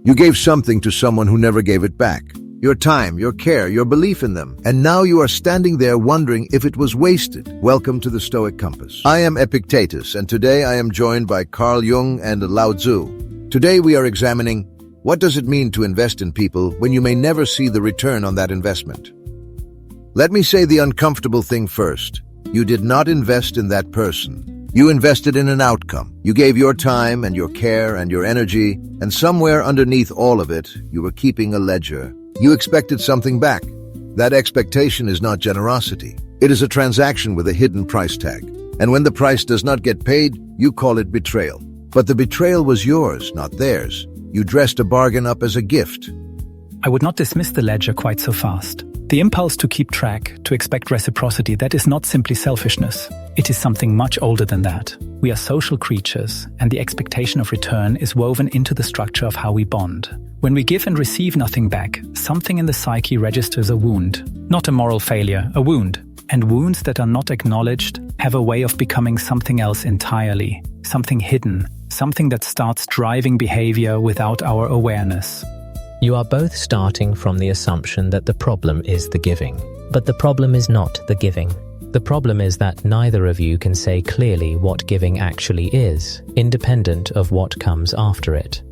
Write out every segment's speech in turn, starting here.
You gave something to someone who never gave it back. Your time, your care, your belief in them. And now you are standing there wondering if it was wasted. Welcome to the Stoic Compass. I am Epictetus, and today I am joined by Carl Jung and LAOZI. Today we are examining what does it mean to invest in people when you may never see the return on that investment. Let me say the uncomfortable thing first. You did not invest in that person. You invested in an outcome. You gave your time and your care and your energy, and somewhere underneath all of it, you were keeping a ledger. You expected something back. That expectation is not generosity. It is a transaction with a hidden price tag. And when the price does not get paid, you call it betrayal. But the betrayal was yours, not theirs. You dressed a bargain up as a gift. I would not dismiss the ledger quite so fast. The impulse to keep track, to expect reciprocity, that is not simply selfishness. It is something much older than that. We are social creatures, and the expectation of return is woven into the structure of how we bond. When we give and receive nothing back, something in the psyche registers a wound. Not a moral failure, a wound. And wounds that are not acknowledged have a way of becoming something else entirely. Something hidden. Something that starts driving behavior without our awareness. You are both starting from the assumption that the problem is the giving. But the problem is not the giving. The problem is that neither of you can say clearly what giving actually is, independent of what comes after it.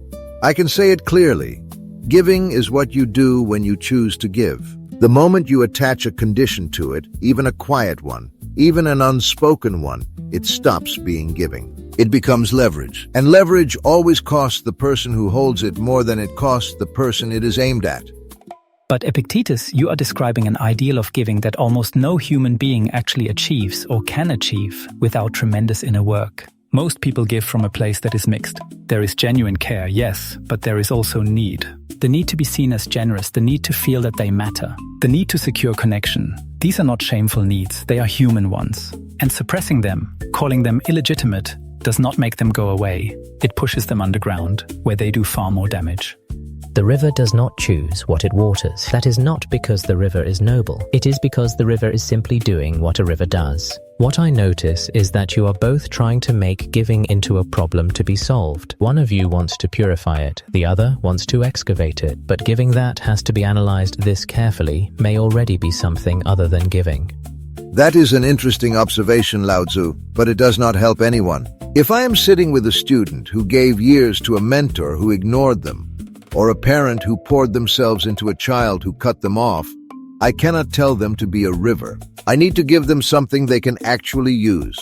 I can say it clearly. Giving is what you do when you choose to give. The moment you attach a condition to it, even a quiet one, even an unspoken one, it stops being giving. It becomes leverage. And leverage always costs the person who holds it more than it costs the person it is aimed at. But Epictetus, you are describing an ideal of giving that almost no human being actually achieves or can achieve without tremendous inner work. Most people give from a place that is mixed. There is genuine care, yes, but there is also need. The need to be seen as generous, the need to feel that they matter, the need to secure connection. These are not shameful needs, they are human ones. And suppressing them, calling them illegitimate, does not make them go away. It pushes them underground, where they do far more damage. The river does not choose what it waters. That is not because the river is noble. It is because the river is simply doing what a river does. What I notice is that you are both trying to make giving into a problem to be solved. One of you wants to purify it, the other wants to excavate it. But giving that has to be analyzed this carefully may already be something other than giving. That is an interesting observation, LAOZI, but it does not help anyone. If I am sitting with a student who gave years to a mentor who ignored them, or a parent who poured themselves into a child who cut them off, I cannot tell them to be a river. I need to give them something they can actually use.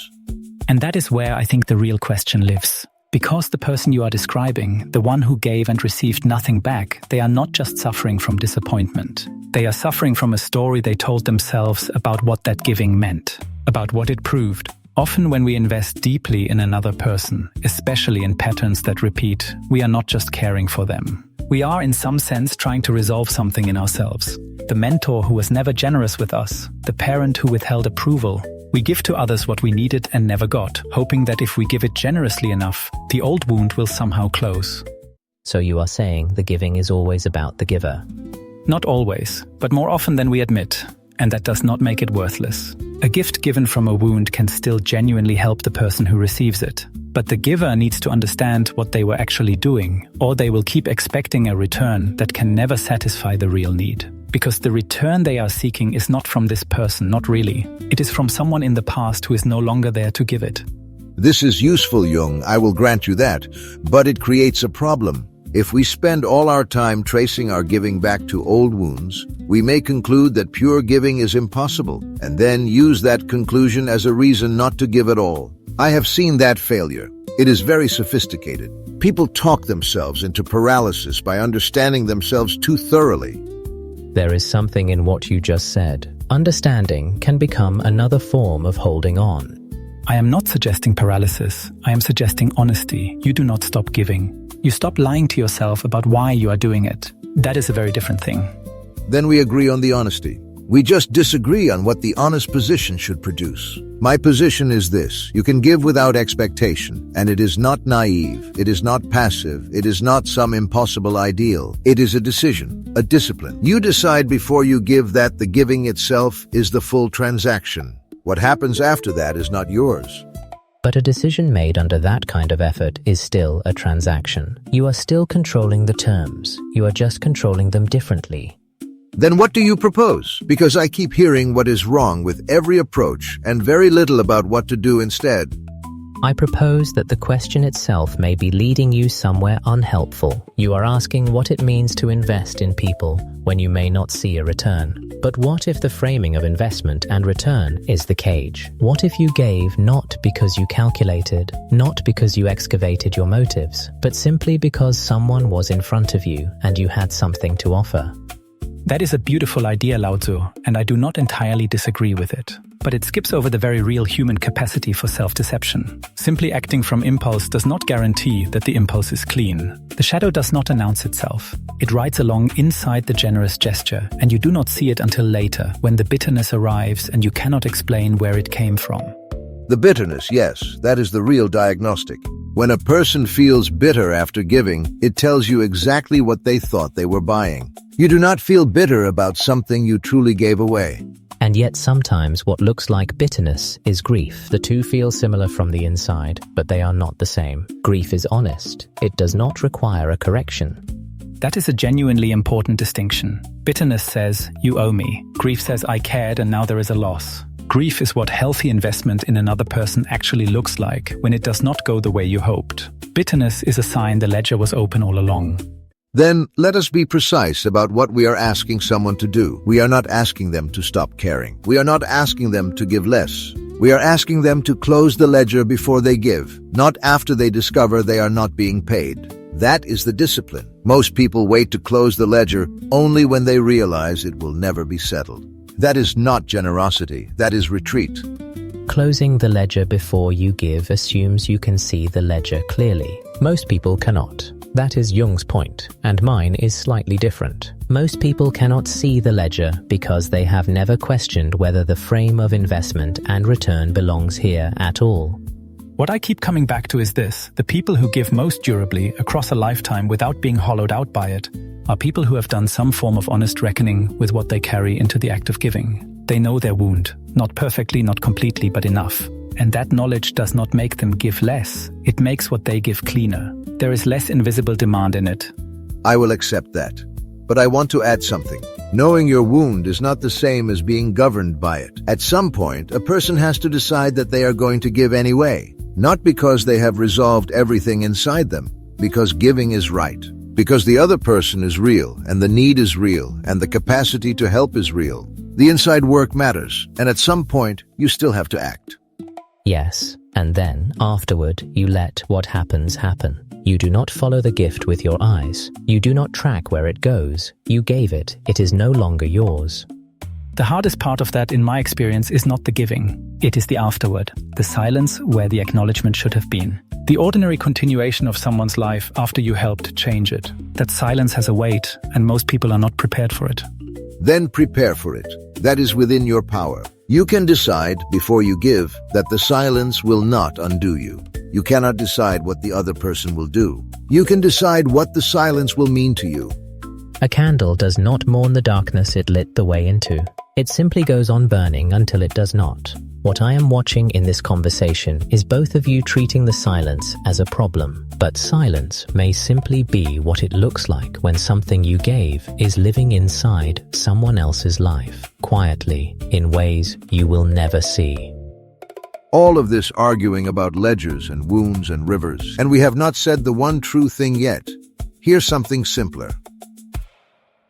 And that is where I think the real question lives. Because the person you are describing, the one who gave and received nothing back, they are not just suffering from disappointment. They are suffering from a story they told themselves about what that giving meant, about what it proved. Often when we invest deeply in another person, especially in patterns that repeat, we are not just caring for them. We are in some sense trying to resolve something in ourselves. The mentor who was never generous with us, the parent who withheld approval. We give to others what we needed and never got, hoping that if we give it generously enough, the old wound will somehow close. So you are saying the giving is always about the giver? Not always, but more often than we admit. And that does not make it worthless. A gift given from a wound can still genuinely help the person who receives it. But the giver needs to understand what they were actually doing, or they will keep expecting a return that can never satisfy the real need. Because the return they are seeking is not from this person, not really. It is from someone in the past who is no longer there to give it. This is useful, Jung, I will grant you that, but it creates a problem. If we spend all our time tracing our giving back to old wounds, we may conclude that pure giving is impossible, and then use that conclusion as a reason not to give at all. I have seen that failure. It is very sophisticated. People talk themselves into paralysis by understanding themselves too thoroughly. There is something in what you just said. Understanding can become another form of holding on. I am not suggesting paralysis. I am suggesting honesty. You do not stop giving. You stop lying to yourself about why you are doing it. That is a very different thing. Then we agree on the honesty. We just disagree on what the honest position should produce. My position is this: you can give without expectation, and it is not naive, it is not passive, it is not some impossible ideal. It is a decision, a discipline. You decide before you give that the giving itself is the full transaction. What happens after that is not yours. But a decision made under that kind of effort is still a transaction. You are still controlling the terms. You are just controlling them differently. Then what do you propose? Because I keep hearing what is wrong with every approach and very little about what to do instead. I propose that the question itself may be leading you somewhere unhelpful. You are asking what it means to invest in people when you may not see a return. But what if the framing of investment and return is the cage? What if you gave not because you calculated, not because you excavated your motives, but simply because someone was in front of you and you had something to offer? That is a beautiful idea, LAOZI, and I do not entirely disagree with it. But it skips over the very real human capacity for self-deception. Simply acting from impulse does not guarantee that the impulse is clean. The shadow does not announce itself. It rides along inside the generous gesture, and you do not see it until later, when the bitterness arrives and you cannot explain where it came from. The bitterness, yes, that is the real diagnostic. When a person feels bitter after giving, it tells you exactly what they thought they were buying. You do not feel bitter about something you truly gave away. And yet sometimes what looks like bitterness is grief. The two feel similar from the inside, but they are not the same. Grief is honest. It does not require a correction. That is a genuinely important distinction. Bitterness says, you owe me. Grief says, I cared and now there is a loss. Grief is what healthy investment in another person actually looks like when it does not go the way you hoped. Bitterness is a sign the ledger was open all along. Then, let us be precise about what we are asking someone to do. We are not asking them to stop caring. We are not asking them to give less. We are asking them to close the ledger before they give, not after they discover they are not being paid. That is the discipline. Most people wait to close the ledger only when they realize it will never be settled. That is not generosity. That is retreat. Closing the ledger before you give assumes you can see the ledger clearly. Most people cannot. That is Jung's point, and mine is slightly different. Most people cannot see the ledger because they have never questioned whether the frame of investment and return belongs here at all. What I keep coming back to is this: the people who give most durably across a lifetime without being hollowed out by it are people who have done some form of honest reckoning with what they carry into the act of giving. They know their wound, not perfectly, not completely, but enough. And that knowledge does not make them give less. It makes what they give cleaner. There is less invisible demand in it. I will accept that. But I want to add something. Knowing your wound is not the same as being governed by it. At some point, a person has to decide that they are going to give anyway. Not because they have resolved everything inside them, because giving is right. Because the other person is real, and the need is real, and the capacity to help is real. The inside work matters, and at some point, you still have to act. Yes, and then, afterward, you let what happens happen. You do not follow the gift with your eyes. You do not track where it goes. You gave it. It is no longer yours. The hardest part of that, in my experience, is not the giving. It is the afterward, the silence where the acknowledgement should have been. The ordinary continuation of someone's life after you helped change it. That silence has a weight, and most people are not prepared for it. Then prepare for it. That is within your power. You can decide, before you give, that the silence will not undo you. You cannot decide what the other person will do. You can decide what the silence will mean to you. A candle does not mourn the darkness it lit the way into. It simply goes on burning until it does not. What I am watching in this conversation is both of you treating the silence as a problem. But silence may simply be what it looks like when something you gave is living inside someone else's life, quietly, in ways you will never see. All of this arguing about ledgers and wounds and rivers, and we have not said the one true thing yet. Here's something simpler.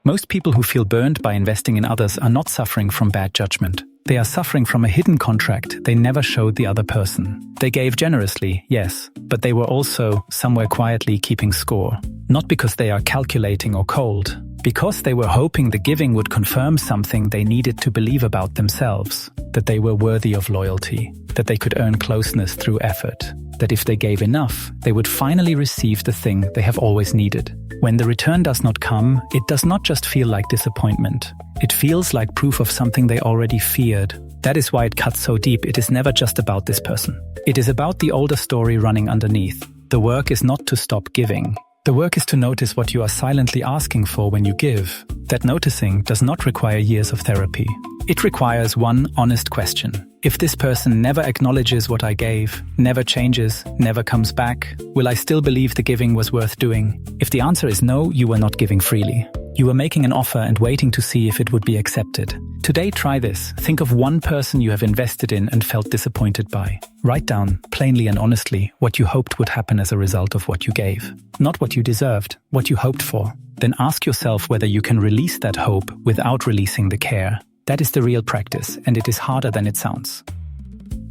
Most people who feel burned by investing in others are not suffering from bad judgment. They are suffering from a hidden contract they never showed the other person. They gave generously, yes, but they were also somewhere quietly keeping score. Not because they are calculating or cold, because they were hoping the giving would confirm something they needed to believe about themselves, that they were worthy of loyalty, that they could earn closeness through effort, that if they gave enough, they would finally receive the thing they have always needed. When the return does not come, it does not just feel like disappointment. It feels like proof of something they already feared. That is why it cuts so deep. It is never just about this person. It is about the older story running underneath. The work is not to stop giving. The work is to notice what you are silently asking for when you give. That noticing does not require years of therapy. It requires one honest question. If this person never acknowledges what I gave, never changes, never comes back, will I still believe the giving was worth doing? If the answer is no, you were not giving freely. You were making an offer and waiting to see if it would be accepted. Today, try this. Think of one person you have invested in and felt disappointed by. Write down, plainly and honestly, what you hoped would happen as a result of what you gave. Not what you deserved, what you hoped for. Then ask yourself whether you can release that hope without releasing the care. That is the real practice, and it is harder than it sounds.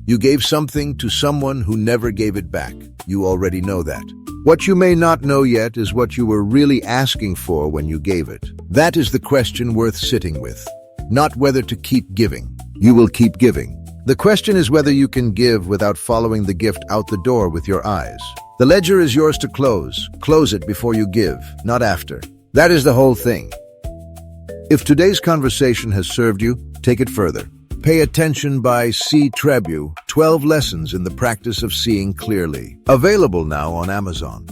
You gave something to someone who never gave it back. You already know that. What you may not know yet is what you were really asking for when you gave it. That is the question worth sitting with. Not whether to keep giving. You will keep giving. The question is whether you can give without following the gift out the door with your eyes. The ledger is yours to close. Close it before you give, not after. That is the whole thing. If today's conversation has served you, take it further. Pay Attention by C. Trebu, 12 Lessons in the Practice of Seeing Clearly. Available now on Amazon.